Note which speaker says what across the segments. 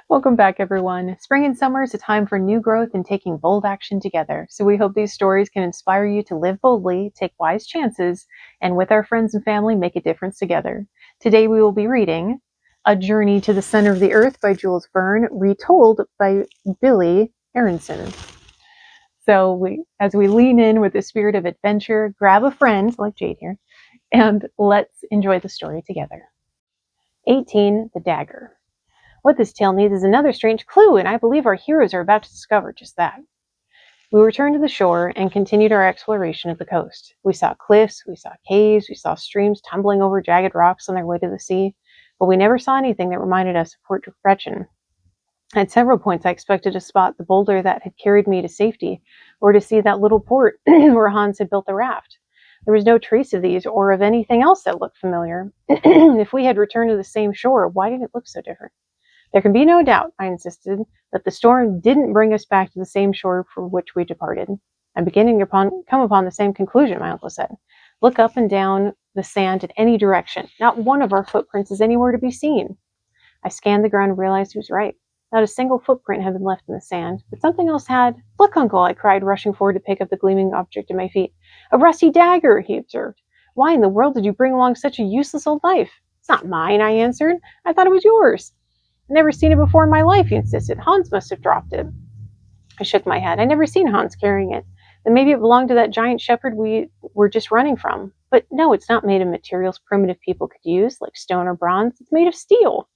Speaker 1: Welcome back, everyone. Spring and summer is a time for new growth and taking bold action together. So we hope these stories can inspire you to live boldly, take wise chances, and with our friends and family, make a difference together. Today we will be reading A Journey to the Center of the Earth by Jules Verne, retold by Billy Aronson. So as we lean in with the spirit of adventure, grab a friend, like Jade here, and let's enjoy the story together. 18. The Dagger. What this tale needs is another strange clue, and I believe our heroes are about to discover just that. We returned to the shore and continued our exploration of the coast. We saw cliffs, we saw caves, we saw streams tumbling over jagged rocks on their way to the sea, but we never saw anything that reminded us of Port Gretchen. At several points I expected to spot the boulder that had carried me to safety, or to see that little port where Hans had built the raft. There was no trace of these or of anything else that looked familiar. If we had returned to the same shore, why did it look so different? There can be no doubt, I insisted, that the storm didn't bring us back to the same shore for which we departed. I'm beginning to come upon the same conclusion, my uncle said. Look up and down the sand in any direction. Not one of our footprints is anywhere to be seen. I scanned the ground and realized he was right. Not a single footprint had been left in the sand, but something else had. Look, Uncle, I cried, rushing forward to pick up the gleaming object at my feet. A rusty dagger, he observed. Why in the world did you bring along such a useless old knife? It's not mine, I answered. I thought it was yours. I've never seen it before in my life, he insisted. Hans must have dropped it. I shook my head. I'd never seen Hans carrying it. Then maybe it belonged to that giant shepherd we were just running from. But no, it's not made of materials primitive people could use, like stone or bronze. It's made of steel.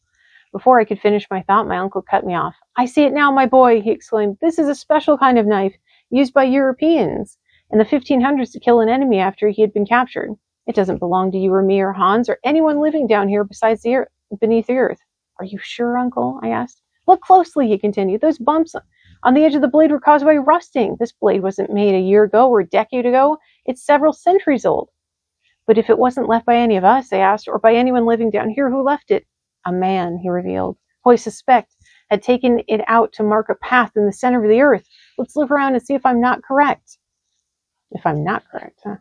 Speaker 1: Before I could finish my thought, my uncle cut me off. I see it now, my boy, he exclaimed. This is a special kind of knife used by Europeans in the 1500s to kill an enemy after he had been captured. It doesn't belong to you or me or Hans or anyone living down here besides beneath the earth. Are you sure, Uncle? I asked. Look closely, he continued. Those bumps on the edge of the blade were caused by rusting. This blade wasn't made a year ago or a decade ago. It's several centuries old. But if it wasn't left by any of us, I asked, or by anyone living down here, who left it? A man, he revealed, who I suspect had taken it out to mark a path in the center of the earth. Let's look around and see if I'm not correct. If I'm not correct, huh?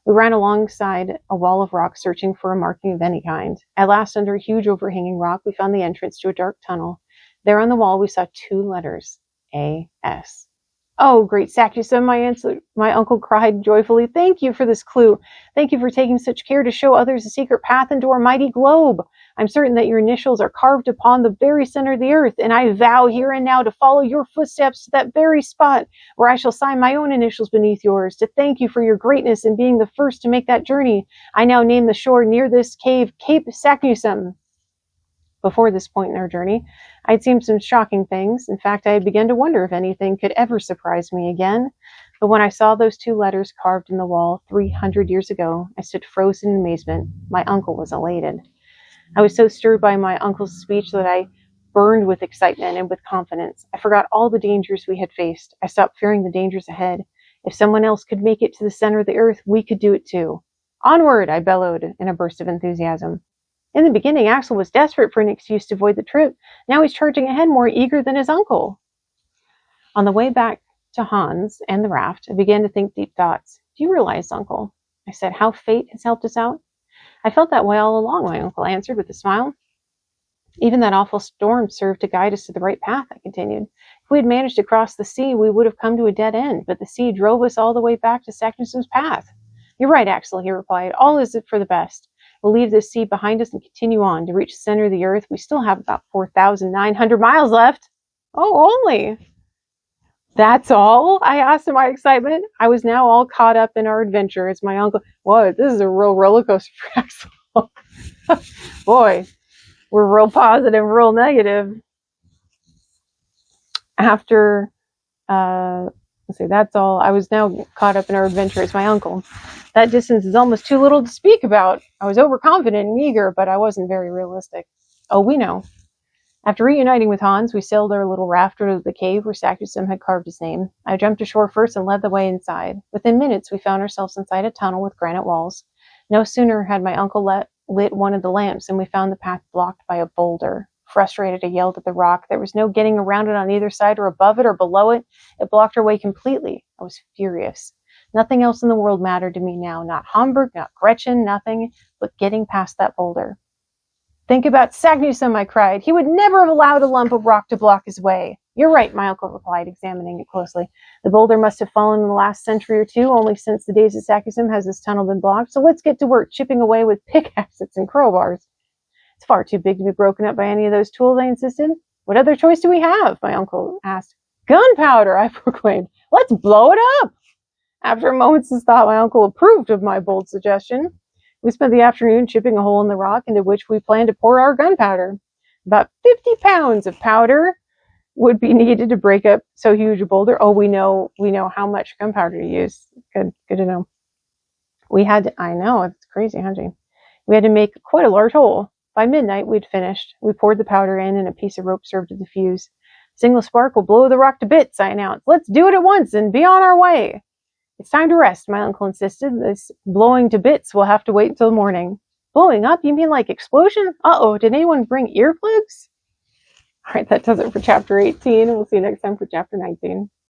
Speaker 1: We ran alongside a wall of rock, searching for a marking of any kind. At last, under a huge overhanging rock, we found the entrance to a dark tunnel. There on the wall, we saw two letters, A.S. Oh, great Saknussem, my uncle cried joyfully. Thank you for this clue. Thank you for taking such care to show others the secret path into our mighty globe. I'm certain that your initials are carved upon the very center of the earth, and I vow here and now to follow your footsteps to that very spot where I shall sign my own initials beneath yours, to thank you for your greatness in being the first to make that journey. I now name the shore near this cave Cape Saknussem. Before this point in our journey, I had seen some shocking things. In fact, I had begun to wonder if anything could ever surprise me again. But when I saw those two letters carved in the wall 300 years ago, I stood frozen in amazement. My uncle was elated. I was so stirred by my uncle's speech that I burned with excitement and with confidence. I forgot all the dangers we had faced. I stopped fearing the dangers ahead. If someone else could make it to the center of the earth, we could do it too. Onward, I bellowed in a burst of enthusiasm. In the beginning, Axel was desperate for an excuse to avoid the trip. Now he's charging ahead more eager than his uncle. On the way back to Hans and the raft, I began to think deep thoughts. Do you realize, Uncle, I said, how fate has helped us out? I felt that way all along, my uncle answered with a smile. Even that awful storm served to guide us to the right path, I continued. If we had managed to cross the sea, we would have come to a dead end, but the sea drove us all the way back to Saknussem's path. You're right, Axel, he replied. All is for the best. We'll leave this sea behind us and continue on. To reach the center of the earth, we still have about 4,900 miles left. Oh, only. That's all? I asked in my excitement. I was now all caught up in our adventure as my uncle, whoa, this is a real roller coaster for Axel. Boy, we're real positive, real negative. After, that's all. I was now caught up in our adventure as my uncle. That distance is almost too little to speak about. I was overconfident and eager, but I wasn't very realistic. Oh, we know. After reuniting with Hans, we sailed our little raft to the cave where Saknussem had carved his name. I jumped ashore first and led the way inside. Within minutes, we found ourselves inside a tunnel with granite walls. No sooner had my uncle lit one of the lamps than we found the path blocked by a boulder. Frustrated, I yelled at the rock. There was no getting around it on either side or above it or below it. It blocked our way completely. I was furious. Nothing else in the world mattered to me now. Not Hamburg, not Gretchen, nothing but getting past that boulder. Think about Sagnusum, I cried. He would never have allowed a lump of rock to block his way. You're right, my uncle replied, examining it closely. The boulder must have fallen in the last century or two. Only since the days of Sagnusum has this tunnel been blocked. So let's get to work chipping away with pickaxes and crowbars. It's far too big to be broken up by any of those tools, I insisted. What other choice do we have? My uncle asked. Gunpowder, I proclaimed. Let's blow it up. After a moment's thought, my uncle approved of my bold suggestion. We spent the afternoon chipping a hole in the rock into which we planned to pour our gunpowder. About 50 pounds of powder would be needed to break up so huge a boulder. Oh, we know how much gunpowder to use. Good to know. I know, it's crazy, huh, Jane? We had to make quite a large hole. By midnight, we'd finished. We poured the powder in, and a piece of rope served as a fuse. A single spark will blow the rock to bits, I announced. Let's do it at once and be on our way. It's time to rest, my uncle insisted. This blowing to bits will have to wait until morning. Blowing up? You mean like explosion? Uh-oh, did anyone bring earplugs? All right, that does it for chapter 18, and we'll see you next time for chapter 19.